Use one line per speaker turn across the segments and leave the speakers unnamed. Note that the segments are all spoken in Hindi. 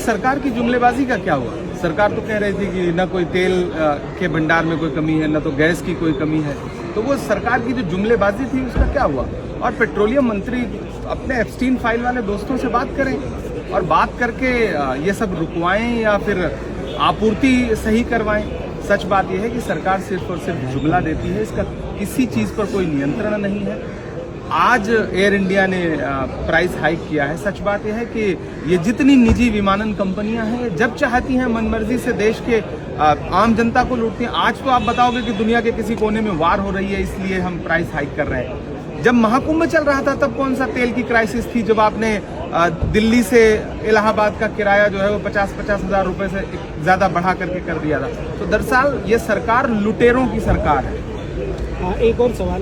सरकार की जुमलेबाजी का क्या हुआ? सरकार तो कह रही थी कि न कोई तेल के भंडार में कोई कमी है, न तो गैस की कोई कमी है। तो वो सरकार की जो जुमलेबाजी थी उसका क्या हुआ? और पेट्रोलियम मंत्री अपने एप्स्टीन फाइल वाले दोस्तों से बात करें और बात करके ये सब रुकवाएं या फिर आपूर्ति सही करवाएं। सच बात यह है कि सरकार सिर्फ और सिर्फ जुमला देती है, इसका किसी चीज़ पर कोई नियंत्रण नहीं है। आज एयर इंडिया ने प्राइस हाइक किया है। सच बात यह है कि ये जितनी निजी विमानन कंपनियां हैं जब चाहती हैं मनमर्जी से देश के आम जनता को लूटती हैं। आज तो आप बताओगे कि दुनिया के किसी कोने में वार हो रही है इसलिए हम प्राइस हाइक कर रहे हैं। जब महाकुंभ चल रहा था तब कौन सा तेल की क्राइसिस थी, जब आपने दिल्ली से इलाहाबाद का किराया जो है वो 50-50 हज़ार रुपए से ज़्यादा बढ़ा करके कर दिया था। तो दरअसल ये सरकार लुटेरों की सरकार है।
एक और सवाल,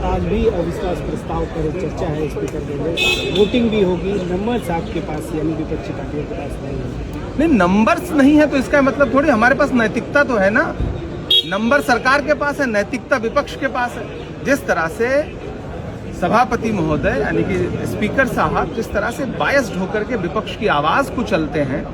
आज भी अविश्वास प्रस्ताव पर चर्चा है स्पीकर के लिए, वोटिंग भी होगी, नंबर्स आपके पास यानी विपक्षी पार्टियों के पास नहीं है।
नंबर्स नहीं है तो इसका मतलब थोड़ी हमारे पास नैतिकता तो है ना। नंबर सरकार के पास है, नैतिकता विपक्ष के पास है। जिस तरह से सभापति महोदय यानी कि स्पीकर साहब जिस तरह से बायस्ड होकर के विपक्ष की आवाज को चलते हैं,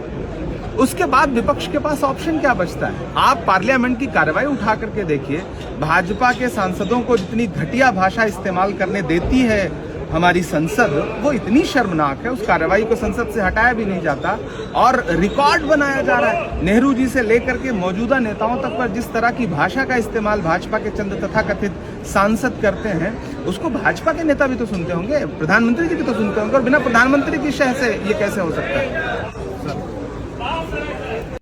उसके बाद विपक्ष के पास ऑप्शन क्या बचता है? आप पार्लियामेंट की कार्रवाई उठा करके देखिए, भाजपा के सांसदों को जितनी घटिया भाषा इस्तेमाल करने देती है हमारी संसद, वो इतनी शर्मनाक है। उस कार्रवाई को संसद से हटाया भी नहीं जाता और रिकॉर्ड बनाया जा रहा है। नेहरू जी से लेकर के मौजूदा नेताओं तक पर जिस तरह की भाषा का इस्तेमाल भाजपा के चंद तथाकथित सांसद करते हैं, उसको भाजपा के नेता भी तो सुनते होंगे, प्रधानमंत्री जी भी तो सुनते होंगे, और बिना प्रधानमंत्री की शह से ये कैसे हो सकता है?